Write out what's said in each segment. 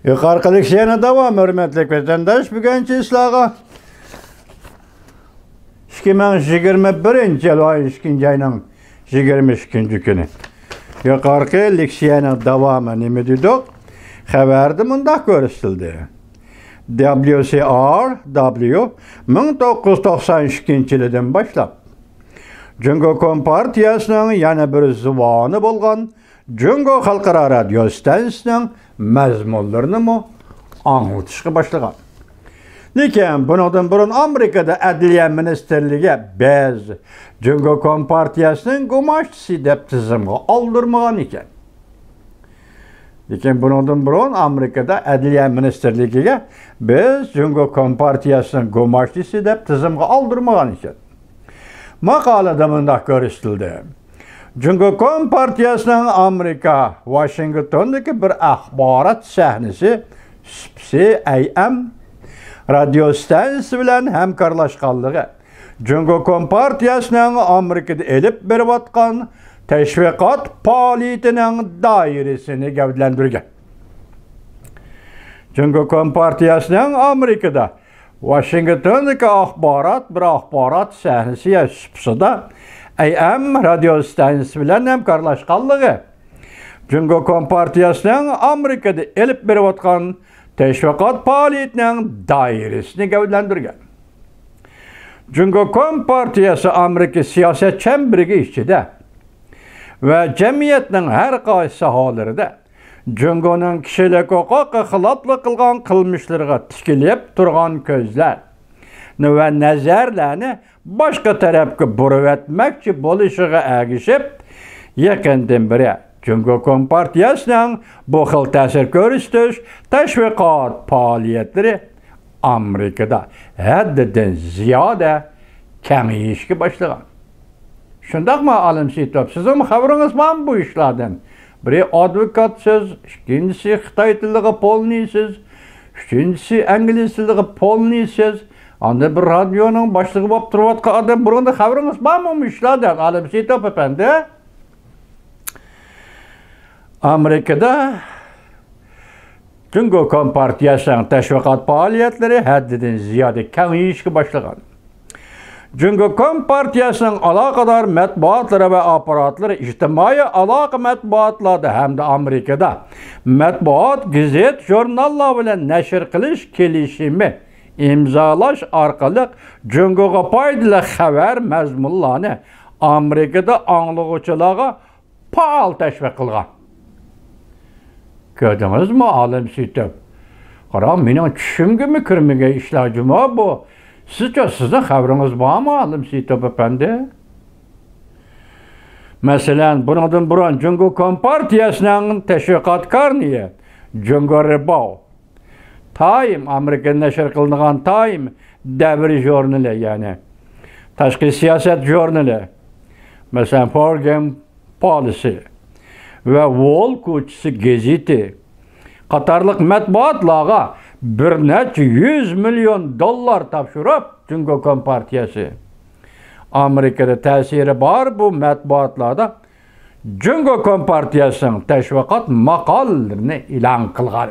Yukarıdaki şeyine devam, hürmetli vatandaş. Bugünkü islaha 2021 yıl ayın 2. ayının 22. günü. Yukarıdaki leksiyonun devamı ne dedik? Haberde mındak görüştüldü. WCRW 1992 yılından başlap Cungo Kompartiyasının yana bir zıvanı bolgan Cungo Halkara Radyo Stansiyasının məzmunlarını mı anlatışqa başlagan. Lekin bundan burun Amerikada Adliya Ministerliği biz Cungo Kompartiyasının gumaşçısı dep tizimga aldırmagan iken. Lekin bundan burun Amerikada Adliya Ministerliği biz Cungo Kompartiyasının gumaşçısı dep tizimga aldırmagan iken. Makalada mındak görüştüldü. Cungo Kompartiyasının Amerika, Washington'daki bir ahbarat sahnesi CAM radyo stansiyası bilen hemkarlaşkanlığı Cungo Kompartiyasının Amerika'da elip berip atkan teşvikat faaliyetinin dairesini gövdelendirgen. Cungo Kompartiyasının Amerika'da Washington'daki bir ahbarat sahnesi yaşıpsıda AM radyo stansiyası bilen hemkarlaşkanlığı Cungo Kompartiyasının Amerika'da elip berip atkan teşvikat faaliyetinin dairesini gövdelendirgen. Cungo Kompartiyası Amerika siyaset çembirigi işçide ve cemiyetinin her qaysı sahalarında Cungo'nun kişilik hukuka xilaplı kılgan kılmışlarına tikilip turgan közler ve nazarlarını başka tarafka burup etmekçi bolışıga agişip yakından biri Cungo Kompartiyasının bu xil təsir görüştüş teşvikat faaliyetleri Amerika'da haddidan ziyade kemiyişki başlagan. Şundak mı alim sitop? Sizin haberiniz var mı bu işlerden? Biri advokatsız, ikincisi Xitay tiliga polnisiz, üçüncüsü İngiliz tiliga polnisiz. Anda bir radyonun başlığı bop turvatqa adam burunda haberiniz var mı bu işlerden? Alim sitop efendi. Amerika'da Cungo Kompartiyasının teşvikat faaliyetleri haddidan ziyade kengayishga başlagan. Cungo Kompartiyasının alakadar matbuatları ve aparatları ijtimai alaka matbuatlarda hem de Amerika'da matbuat, gazet, jurnallar bilen neşr qilish kelishimi imzalash orqali Cungoga foydali xabar mazmunlarni Amerika'da anglag'uvchilarga faol teşvik qilgan. Gördünüz mü alim sitop? Qaram, mening tushimga mi kirmagan ishlar bu. Sizin haberiniz var mı alim sitop efendi? Mesela bundan burun Cungo Kompartiyasının teşvikatkarniye Cungo Rebow Time Amerika'da neşr qilingan Time davri jurnali yani tashqi siyaset jurnali mesela Foreign Policy ve Wall ko'chisi gazeti qatarlıq matbuatlarga bir neçe 100 milyon dollar topshirib Cungo Kompartiyasi Amerika'da ta'siri bor bu matbuatlarda Cungo Kompartiyasining teşvikat maqollalarini e'lon qilgan.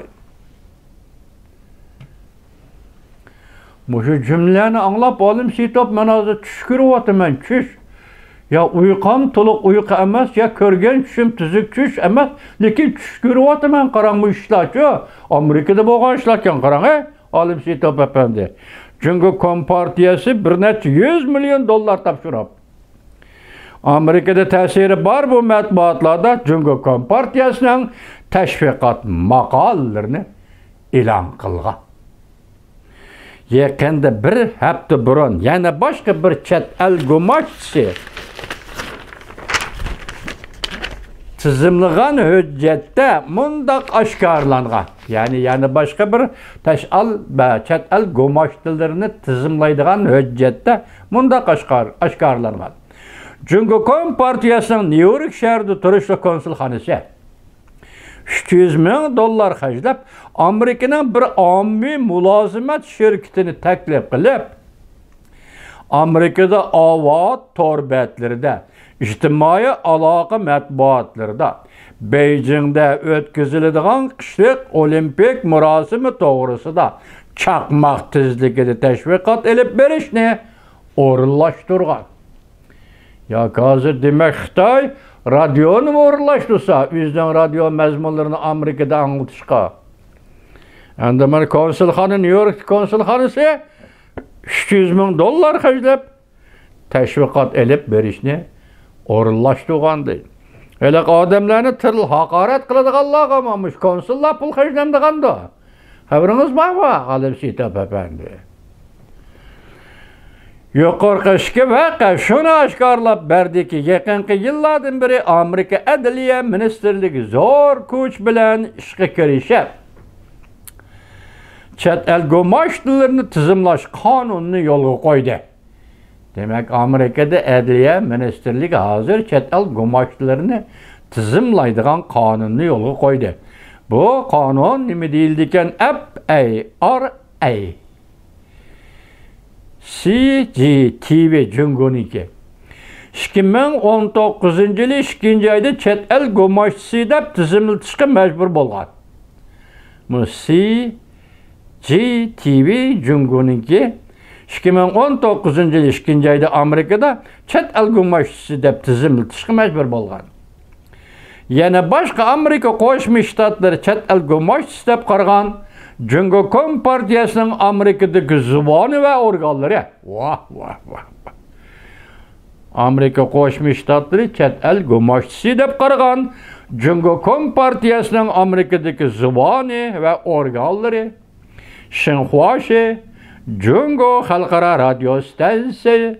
Mushu jumlani anglab olim sitop men hozir tush ko'ryapman, tush. Ya uyqam to'liq uyqu emas, ya ko'rgan tushim tuzuk tush emas, lekin tush ko'ryapman, qarang bu ishlarchi. Amerikada bo'lgan ishlarkan qarang, olim sitop efendi. Cungo Kompartiyasi bir neçe 100 milyon dollar topshirib. Amerikada ta'siri bor bu matbuatlarda Cungo Kompartiyasining teşvikat maqollalarini e'lon qilgan. Yaqinda bir hafta burun yana boshqa bir chet el gumochchisi tizimlagan hujjatda mundaq oshkorlangan. Yani başka bir chet el gumochchilarini tizimlaydigan hujjatda mundaq oshkorlangan. Cungo Kompartiyasining New York shahrida turishli konsulxonasi 300 ming dollar xarjlab Amerikaning bir ommaviy mulozimat shirkatini taklif qilib Amerikada avod torbetlerida, ijtimoiy aloqa matbuotlarida Beijing'de ötküzülüdüğün kışlık olimpik murasimi doğrusida çakmak tizligini teşvikat elip berişni orunlaştırgan. Ya hazır demek Xitay radyonu mu orunlaştırsa, bizden radyo mezmunlarını Amerika'da anlatışka. Andaman konsulxanı, New York konsulxanısı $300,000 harcayıp teşvikat elip berişni orunlaştırgan deyil. Öyle adamlarını tırıl hakaret kılıdıqallah qamamış, konsulla pul harcaylandıqanda. Haberiniz var mı? Alim Sitap Efendi. Yuqorqishki vaqa shuni oshkorlab berdiki, yaqinqi yillardan beri Amerika Adliya Ministerligi zo'r kuch bilan ishga kirishib, chet el go'mashtalarini tizimlash qonunini yo'lga qo'ydi. Demek Amerika'da Adliya Ministerligi hozir chet el go'mashtalarini tizimlaydigan qonunni yo'lga qo'ydi. Bu qonun nima deyildi ekan? FARA. CGTV Jungoniki. 2019 yılı 2. ayda chet el go'mashtisi deb tizimlatishga majbur bo'lgan. Bu CGTV Jungoniki 2019 yılı 2. ayda Amerika'da chet el go'mashtisi deb tizimlatishga majbur bo'lgan. Yana boshqa Amerika Qo'shma Shtatlari chet el go'mashtisi deb qaragan Jungo Kompartiyasining Amerikadagi zuboni va organlari. Vah. Amerika Qo'shma Shtatlari chet el go'mashtisi deb qaragan Jungo Kompartiyasining Amerikadagi zuboni va organlari. Xinhua Jungo Xalqaro radio stansiyasi,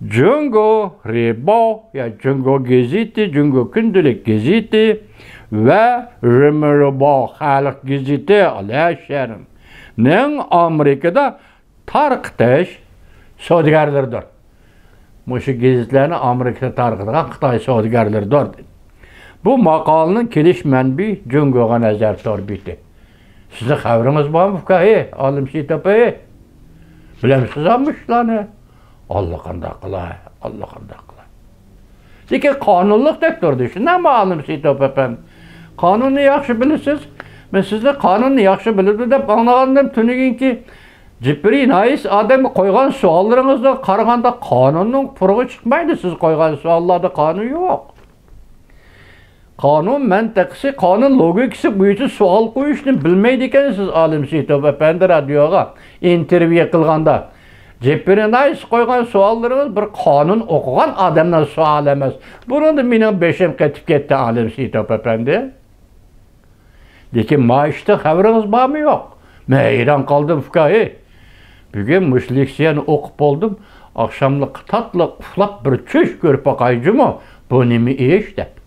Jungo Rebo ya Jungo Gazeti, Jungo Kundalik Gazeti ve Rebo Xalq Gazeti alaşarının Amerika'da tarqitish savdogarlaridir. Muşu gazetlarni Amerika'da tarqitgan Xitoy savdogarlaridir. Bu maqolning kelish manbai Jungoga nazar torbiti. Sizning xabaringiz bormi fuqahi? Olim Sitap aka. Bilemsiz işlerini. Allah qanday qilay. Lekin qonunliq deb turdi. Shundan Olim Sitap aka. Qonunni yaxshi bilasiz. Men sizni qonunni yaxshi biladi deb anlagandim. Tuniginki Jipri Nais odam qo'ygan savollaringizga qaraganda qonunning purg'i chiqmaydi. Siz qo'ygan savollarda qonun yo'q. Qonun mantiqsi, qonun logikasi bo'yicha savol qo'yishni bilmaydi ekansiz Olim Sitap aka radioga intervyu qilganda. Jipri Nais qo'ygan savollaringiz bir qonun o'qigan odamdan savol emas. Buni mening beshim qetib ketdi Olim Sitap aka. Lekin maishda xabaringiz bormi yo'q? Men hayron qoldim fuqahi. Bugun mushleksiyani o'qib oldim. Akşamlık tatlı uflab bir çöş görüp bakaycımı bu nimi iş deb.